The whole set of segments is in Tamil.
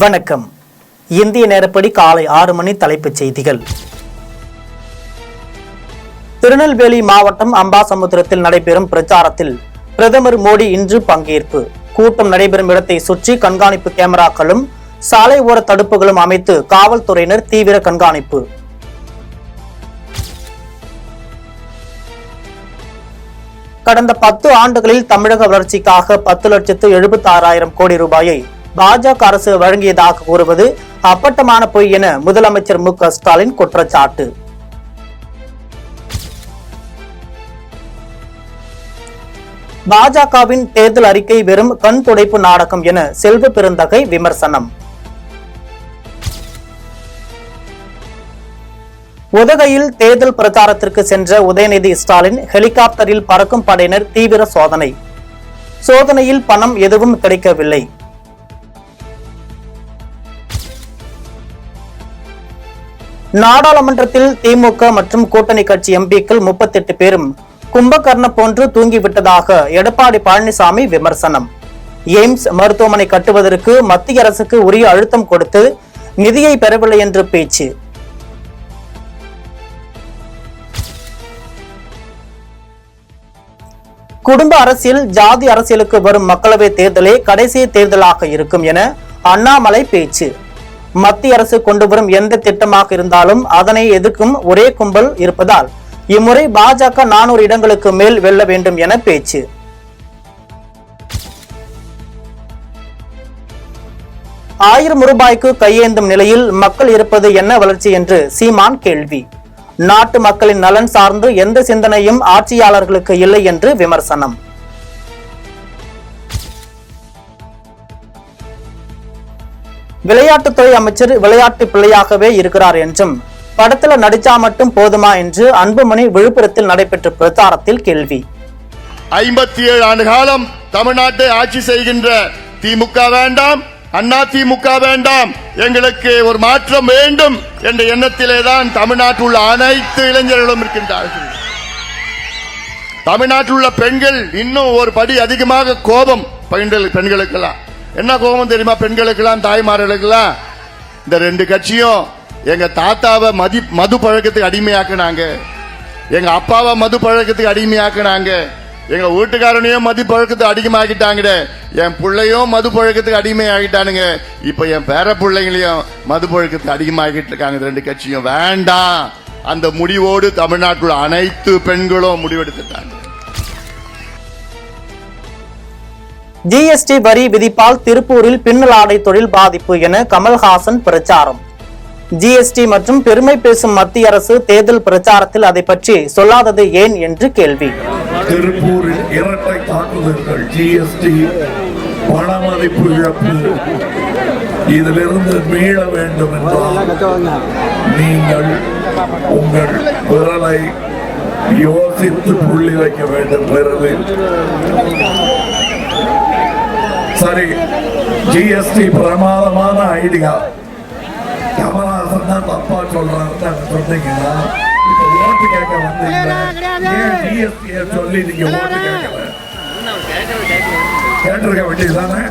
வணக்கம். இந்திய நேரப்படி காலை 6 மணி. தலைப்புச் செய்திகள். திருநெல்வேலி மாவட்டம் அம்பாசமுத்திரத்தில் நடைபெறும் பிரச்சாரத்தில் பிரதமர் மோடி இன்று பங்கேற்பு. கூட்டம் நடைபெறும் இடத்தை சுற்றி கண்காணிப்பு கேமராக்களும் சாலை ஓர தடுப்புகளும் அமைத்து காவல்துறையினர் தீவிர கண்காணிப்பு. கடந்த 10 ஆண்டுகளில் தமிழக வளர்ச்சிக்காக 10,76,000 கோடி ரூபாயை பாஜக அரசு வழங்கியதாக கூறுவது அப்பட்டமான பொய் என முதலமைச்சர் மு.க. ஸ்டாலின் குற்றச்சாட்டு. பாஜகவின் தேர்தல் அறிக்கை வெறும் கண் துடைப்பு நாடகம் என செல்வ பெருந்தகை விமர்சனம். உதகையில் தேர்தல் பிரச்சாரத்திற்கு சென்ற உதயநிதி ஸ்டாலின் ஹெலிகாப்டரில் பறக்கும் படையினர் தீவிர சோதனை. சோதனையில் பணம் எதுவும் கிடைக்கவில்லை. நாடாளுமன்றத்தில் திமுக மற்றும் கூட்டணி கட்சி எம்பிக்கள் 38 பேரும் கும்பகர்ண போன்று தூங்கிவிட்டதாக எடப்பாடி பழனிசாமி விமர்சனம். எய்ம்ஸ் மருத்துவமனை கட்டுவதற்கு மத்திய அரசுக்கு உரிய அழுத்தம் கொடுத்து நிதியை பெறவில்லை என்று பேச்சு. குடும்ப அரசியல் ஜாதி அரசியலுக்கு வரும் மக்களவை தேர்தலே கடைசி தேர்தலாக இருக்கும் என அண்ணாமலை பேச்சு. மத்திய அரசு கொண்டு வரும் எந்த திட்டமாக இருந்தாலும் அதனை எதிர்க்கும் ஒரே கும்பல் இருப்பதால் இம்முறை பாஜக 400 இடங்களுக்கு மேல் வெல்ல வேண்டும் என பேச்சு. ₹1000 கையேந்தும் நிலையில் மக்கள் இருப்பது என்ன வளர்ச்சி என்று சீமான் கேள்வி. நாட்டு மக்களின் நலன் சார்ந்து எந்த சிந்தனையும் ஆட்சியாளர்களுக்கு இல்லை என்று விமர்சனம். விளையாட்டுத்துறை அமைச்சர் விளையாட்டு பிள்ளையாகவே இருக்கிறார் என்றும் படத்துல நடிச்சா மட்டும் போதுமா என்று அன்புமணி விழுப்புரத்தில் நடைபெற்ற பிரச்சாரத்தில் கேள்வி. 57 ஆண்டு காலம் தமிழ்நாட்டை ஆட்சி செய்கின்ற திமுக வேண்டாம், அண்ணா திமுக வேண்டாம், எங்களுக்கு ஒரு மாற்றம் வேண்டும் என்ற எண்ணத்திலேதான் தமிழ்நாட்டில் உள்ள அனைத்து இளைஞர்களும் இருக்கின்றார்கள். தமிழ்நாட்டில் உள்ள பெண்கள் இன்னும் ஒரு படி அதிகமாக கோபம். பெண்களுக்கெல்லாம் என்ன கோபம் தெரியுமா? பெண்களுக்கெல்லாம் தாய்மார்களுக்கெல்லாம் இந்த 2 கட்சியும் எங்க தாத்தாவை மது பழக்கத்துக்கு அடிமையாக்குனாங்க, எங்க அப்பாவை மது பழக்கத்துக்கு அடிமையாக்குனாங்க, எங்க வீட்டுக்காரனையும் மது பழக்கத்துக்கு அடிமையாக்கிட்டாங்க, என் பிள்ளையும் மது பழக்கத்துக்கு அடிமையாகிட்டானுங்க, இப்ப என் பேர பிள்ளைங்களையும் மது பழக்கத்துக்கு அடிமையாகிட்டு இருக்காங்க. 2 கட்சியும் வேண்டாம். அந்த முடிவோடு தமிழ்நாட்டில் அனைத்து பெண்களும் முடிவெடுத்துட்டாங்க. ஜிஎஸ்டி வரி விதிப்பால் திருப்பூரில் பின்னலாடை தொழில் பாதிப்பு என கமல்ஹாசன் பிரச்சாரம். ஜிஎஸ்டி மற்றும் பெருமை பேசும் மத்திய அரசு தேர்தல் பிரச்சாரத்தில் அதை பற்றி சொல்லாதது ஏன் என்று கேள்வி. திருப்பூரில் இரட்டை தாக்குதல்கள், ஜிஎஸ்டி, பணமதிப்பு இழப்பு, இதிலிருந்து மீள வேண்டும் என்றால் நீங்கள் உங்கள் விரலை யோசித்து புள்ளி வைக்க வேண்டும். விரலில் சரி, ஜிஎஸ்டி பிரமாதமான ஐடியா. கமல்ஹாசன் தான் தப்பா சொல்றாரு சொன்னீங்கன்னா ஓட்டு கேட்க வந்தீங்க, ஜிஎஸ்டியை சொல்லி நீங்க ஓட்டு கேட்கல, கேட்டிருக்க வேண்டியதுதானே.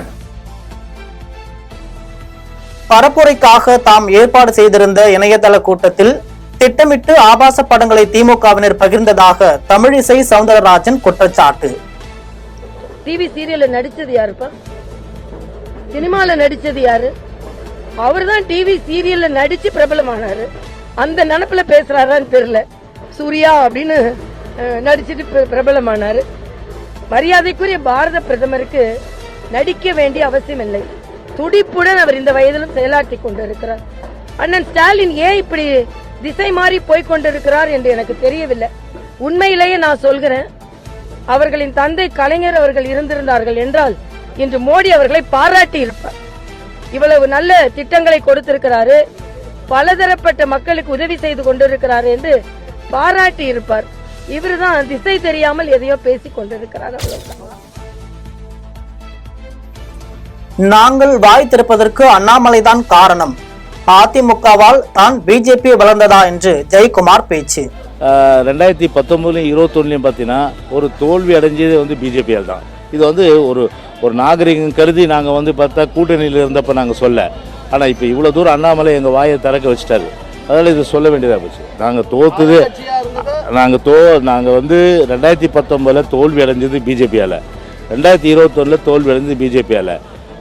பரப்புரைக்காக தாம் ஏற்பாடு செய்திருந்த இணையதள கூட்டத்தில் திட்டமிட்டு ஆபாச படங்களை திமுகவினர் பகிர்ந்ததாக தமிழிசை சவுந்தரராஜன் குற்றச்சாட்டு. டிவி சீரியல்ல நடிச்சது யாருப்பா? சினிமால நடிச்சது யாரு? அவர் தான் டிவி சீரியல்ல நடிச்சு பிரபலமானாரு. அந்த நினைப்புல பேசுறாரான்னு தெரியல. சூர்யா அப்படின்னு நடிச்சிட்டு பிரபலமானாரு. மரியாதைக்குரிய பாரத பிரதமருக்கு நடிக்க வேண்டிய அவசியம் இல்லை. துடிப்புடன் அவர் இந்த வயதிலும் செயலாற்றி கொண்டிருக்கிறார். அண்ணன் ஸ்டாலின் ஏன் இப்படி திசை மாறி போய்கொண்டிருக்கிறார் என்று எனக்கு தெரியவில்லை. உண்மையிலேயே நான் சொல்கிறேன், அவர்களின் தந்தை கலைஞர் அவர்கள் இருந்திருந்தார்கள் என்றால் இன்று மோடி அவர்களை பாராட்டி இருப்பார். இவ்வளவு நல்ல திட்டங்களை கொடுத்திருக்கிறாரு, பலதரப்பட்ட மக்களுக்கு உதவி செய்து கொண்டிருக்கிறார் என்று பாராட்டி இருப்பார். இவருதான் திசை தெரியாமல் எதையோ பேசிக் கொண்டிருக்கிறார். நாங்கள் வாய் திறப்பதற்கு அண்ணாமலைதான் காரணம், அதிமுகவால் தான் பிஜேபி வளர்ந்ததா என்று ஜெயக்குமார் பேச்சு. 2019 21 பார்த்தீங்கன்னா ஒரு தோல்வி அடைஞ்சது பிஜேபியால் தான். இது ஒரு நாகரிகம் கருதி நாங்கள் பார்த்தா கூட்டணியில் இருந்தப்போ நாங்கள் சொல்ல ஆனால் இப்போ இவ்வளோ தூரம் அண்ணாமலை எங்கள் வாயை திறக்க வச்சுட்டாரு. அதனால் இது சொல்ல வேண்டியதாக போச்சு. நாங்கள் தோற்றுது, நாங்கள் வந்து 2019 தோல்வி அடைஞ்சது பிஜேபியால், 2021 தோல்வி அடைஞ்சது பிஜேபியால்.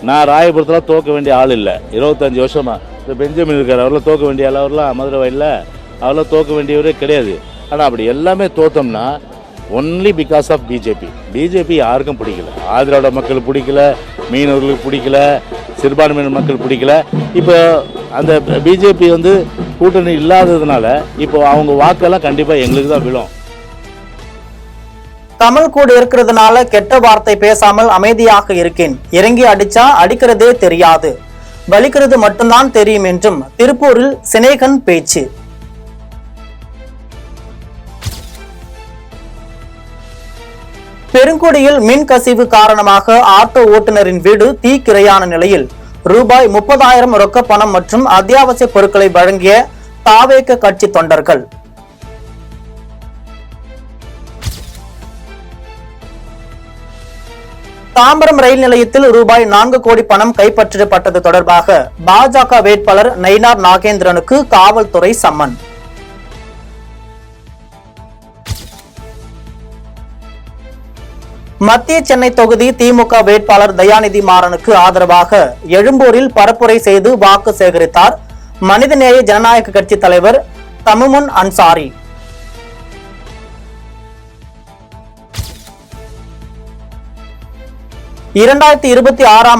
நான் ராயபுரத்தில் தோக்க வேண்டிய ஆள் இல்லை. 25 வருஷமா இந்த பெஞ்சமின் இருக்கார், அவரெல்லாம் தோக்க வேண்டிய ஆள், அவரெல்லாம் மதுரை வயலில் அவரெல்லாம் தோக்க வேண்டியவரே கிடையாது. ஆனால் அப்படி எல்லாமே தோத்தோம்னா ஒன்லி பிகாஸ் ஆஃப் பிஜேபி யாருக்கும் பிடிக்கல. ஆதிராவிட மக்கள் பிடிக்கல, மீனவர்களுக்கு பிடிக்கல, சிறுபான்மையினர் மக்கள் பிடிக்கல. இப்போ அந்த பிஜேபி வந்து கூட்டணி இல்லாததுனால இப்போ அவங்க வாக்கெல்லாம் கண்டிப்பாக எங்களுக்கு தான் விழும். கமல் கூட இருக்கிறதுனால கெட்ட வார்த்தை பேசாமல் அமைதியாக இருக்கேன், இறங்கி அடிச்சா அடிக்கிறதே தெரியாது, வலிக்கிறது மட்டும்தான் தெரியும் என்றும் திருப்பூரில் சினேகன் பேச்சு. பெருங்குடியில் மின் கசிவு காரணமாக ஆட்டோ ஓட்டுநரின் வீடு தீக்கிரையான நிலையில் ரூபாய் 30,000 ரொக்க பணம் மற்றும் அத்தியாவசிய பொருட்களை வழங்கிய தாவேக கட்சி தொண்டர்கள். தாம்பரம் ரயில் நிலையத்தில் ரூபாய் 4 கோடி பணம் கைப்பற்றப்பட்டது தொடர்பாக பாஜக வேட்பாளர் நயினார் நாகேந்திரனுக்கு காவல்துறை சம்மன். மத்திய சென்னை தொகுதி திமுக வேட்பாளர் தயாநிதி மாறனுக்கு ஆதரவாக எழும்பூரில் பரப்புரை செய்து வாக்கு சேகரித்தார் மனிதநேய ஜனநாயக கட்சி தலைவர் தமுமுன் அன்சாரி.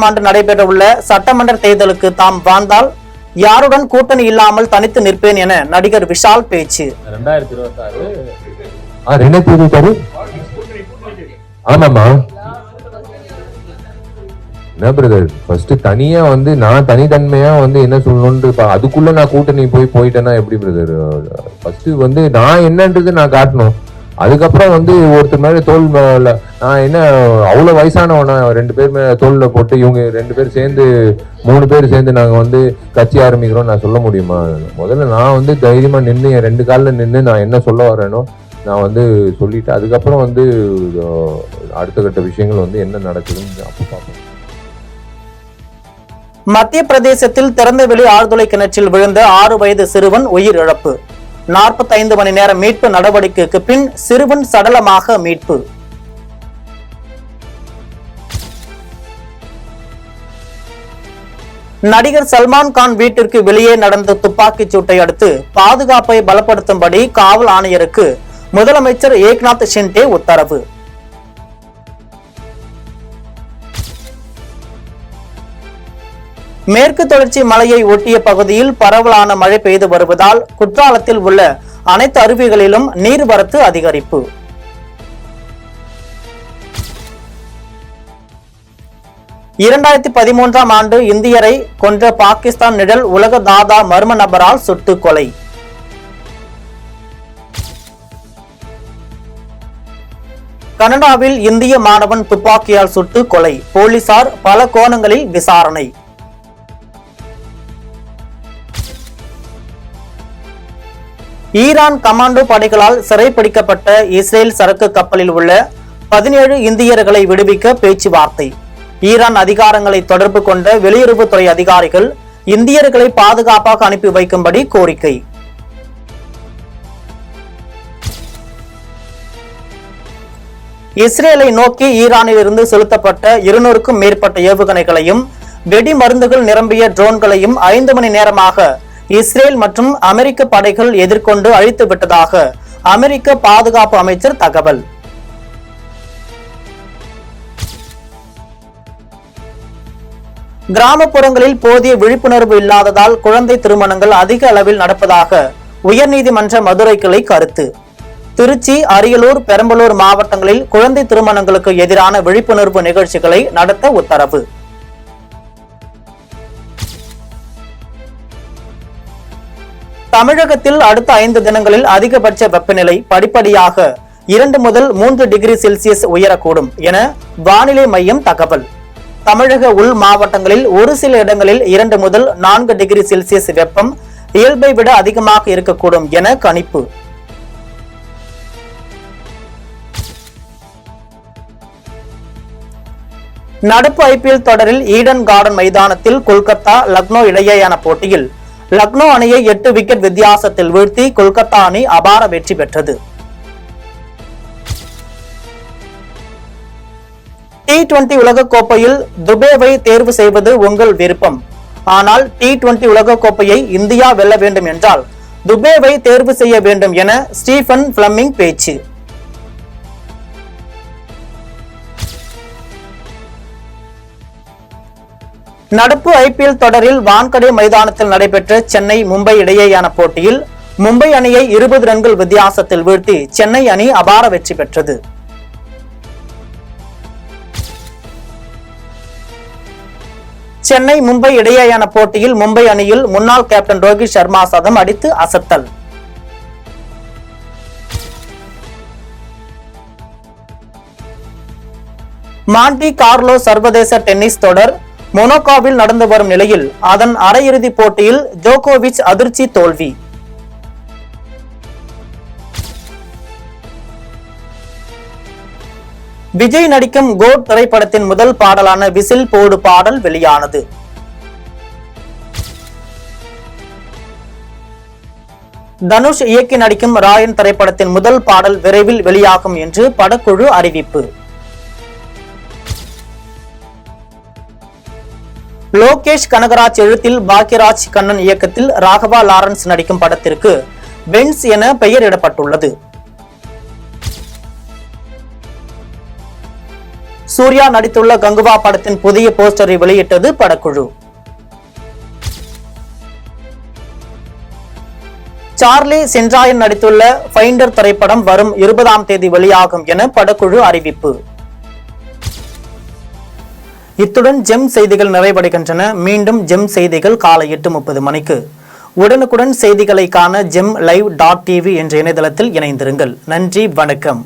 ஆண்டு நடைபெறவுள்ள சட்டமன்ற தேர்தலுக்கு தாம் வாழ்ந்தால் யாருடன் கூட்டணி இல்லாமல் தனித்து நிற்பேன் என நடிகர் விஷால் பேச்சு. 2026 ஆமாமா. என்ன பிரதர், ஃபர்ஸ்ட் தனியா வந்து நான் தனித்தன்மையா வந்து என்ன சொல்லணும்னு அதுக்குள்ள நான் கூட்டணி போயிட்டேன்னா எப்படி பிரதர்? ஃபர்ஸ்ட் வந்து நான் என்னன்றது நான் காட்டணும். அதுக்கப்புறம் வந்து ஒருத்தர் மேல தோல் மேல நான் என்ன அவ்வளவு வயசானவனா 2 பேர் மேல தோல்ல போட்டு இவங்க 2 பேர் சேர்ந்து 3 பேர் சேர்ந்து நாங்க வந்து கட்சி ஆரம்பிக்கிறோம் நான் சொல்ல முடியுமா? முதல்ல நான் வந்து தைரியமா நின்று என் 2 காலில் நின்று நான் என்ன சொல்ல வரேனோ நான் வந்து சொல்லிட்டு அதுக்கப்புறம் வந்து அடுத்த கட்ட விஷயங்கள் வந்து என்ன நடக்குதுன்னு அப்போ பார்ப்போம். மத்திய பிரதேசத்தில் திறந்தவெளி ஆழ்துளை கிணற்றில் விழுந்த 6 வயது சிறுவன் உயிரிழப்பு. 45 மணி நேர மீட்பு நடவடிக்கைக்கு பின் சிறுவன் சடலமாக மீட்பு. நடிகர் சல்மான் கான் வீட்டிற்கு வெளியே நடந்த துப்பாக்கிச் சூட்டை அடுத்து பாதுகாப்பை பலப்படுத்தும்படி காவல் ஆணையருக்கு முதலமைச்சர் ஏக்நாத் ஷிண்டே உத்தரவு. மேற்கு தொடர்ச்சி மலையை ஒட்டிய பகுதியில் பரவலான மழை பெய்து வருவதால் குற்றாலத்தில் உள்ள அனைத்து அருவிகளிலும் நீர்வரத்து அதிகரிப்பு. ஆண்டு இந்தியரை கொன்ற பாகிஸ்தான் நிழல் உலக தாதா மர்ம நபரால் சுட்டு கொலை. கனடாவில் இந்திய மாணவன் துப்பாக்கியால் சுட்டு கொலை, போலீசார் பல கோணங்களில் விசாரணை. ஈரான் கமாண்டோ படைகளால் சிறைப்பிடிக்கப்பட்ட இஸ்ரேல் சரக்கு கப்பலில் உள்ள 17 இந்தியர்களை விடுவிக்க பேச்சுவார்த்தை. ஈரான் அதிகாரங்களை தொடர்பு கொண்ட வெளியுறவுத்துறை அதிகாரிகள் இந்தியர்களை பாதுகாப்பாக அனுப்பி வைக்கும்படி கோரிக்கை. இஸ்ரேலை நோக்கி ஈரானில் இருந்து செலுத்தப்பட்ட 200க்கும் மேற்பட்ட ஏவுகணைகளையும் வெடி மருந்துகள் நிரம்பிய ட்ரோன்களையும் 5 மணி நேரமாக இஸ்ரேல் மற்றும் அமெரிக்க படைகள் எதிர்கொண்டு அழித்து விட்டதாக அமெரிக்க பாதுகாப்பு அமைச்சர் தகவல். கிராமப்புறங்களில் போதிய விழிப்புணர்வு இல்லாததால் குழந்தை திருமணங்கள் அதிக அளவில் நடப்பதாக உயர்நீதிமன்ற மதுரை கிளை கருத்து. திருச்சி, அரியலூர், பெரம்பலூர் மாவட்டங்களில் குழந்தை திருமணங்களுக்கு எதிரான விழிப்புணர்வு நிகழ்ச்சிகளை நடத்த உத்தரவு. தமிழகத்தில் அடுத்த 5 தினங்களில் அதிகபட்ச வெப்பநிலை படிப்படியாக 2 முதல் 3 டிகிரி செல்சியஸ் உயரக்கூடும் என வானிலை மையம் தகவல். தமிழக உள் மாவட்டங்களில் ஒரு சில இடங்களில் 2 முதல் 4 டிகிரி செல்சியஸ் வெப்பம் இயல்பை விட அதிகமாக இருக்கக்கூடும் என கணிப்பு. நடப்பு ஐபிஎல் தொடரில் ஈடன் கார்டன் மைதானத்தில் கொல்கத்தா லக்னோ இடையேயான போட்டியில் லக்னோ அணியை 8 விக்கெட் வித்தியாசத்தில் வீழ்த்தி கொல்கத்தா அணி அபார வெற்றி பெற்றது. T20 உலகக்கோப்பையில் துபேவை தேர்வு செய்வது உங்கள் விருப்பம். ஆனால் T20 உலகக்கோப்பையை இந்தியா வெல்ல வேண்டும் என்றால் துபேவை தேர்வு செய்ய வேண்டும் என ஸ்டீபன் பிளமிங் பேச்சு. நடப்பு ஐபிஎல் தொடரில் வான்கடே மைதானத்தில் நடைபெற்ற சென்னை மும்பை இடையேயான போட்டியில் மும்பை அணியை 20 ரன்கள் வித்தியாசத்தில் வீழ்த்தி சென்னை அணி அபார வெற்றி பெற்றது. சென்னை மும்பை இடையேயான போட்டியில் மும்பை அணியில் முன்னாள் கேப்டன் ரோஹித் சர்மா சதம் அடித்து அசத்தல். மாண்டி கார்லோ சர்வதேச டென்னிஸ் தொடர் மொனாக்கோவில் நடந்து வரும் நிலையில் அதன் அரையிறுதிப் போட்டியில் ஜோகோவிச் அதிர்ச்சி தோல்வி. விஜய் நடிக்கும் கோட் திரைப்படத்தின் முதல் பாடலான விசில் போடு பாடல் வெளியானது. தனுஷ் இயக்கி நடிக்கும் ராயன் திரைப்படத்தின் முதல் பாடல் விரைவில் வெளியாகும் என்று படக்குழு அறிவிப்பு. லோகேஷ் கனகராஜ் எழுத்தில் பாக்யராஜ் கண்ணன் இயக்கத்தில் ராகவா லாரன்ஸ் நடிக்கும் படத்திற்கு பென்ஸ் என பெயரிடப்பட்டுள்ளது. சூர்யா நடித்துள்ள கங்குவா படத்தின் புதிய போஸ்டரை வெளியிட்டது படக்குழு. சார்லி சென்ட்ராயன் நடித்துள்ள ஃபைண்டர் திரைப்படம் வரும் 20ஆம் தேதி வெளியாகும் என படக்குழு அறிவிப்பு. இத்துடன் ஜெம் செய்திகள் நிறைவடைகின்றன. மீண்டும் ஜெம் செய்திகள் காலை 8:30 மணிக்கு. உடனுக்குடன் செய்திகளை காண GemLive.tv என்ற இணையதளத்தில் இணைந்திருங்கள். நன்றி, வணக்கம்.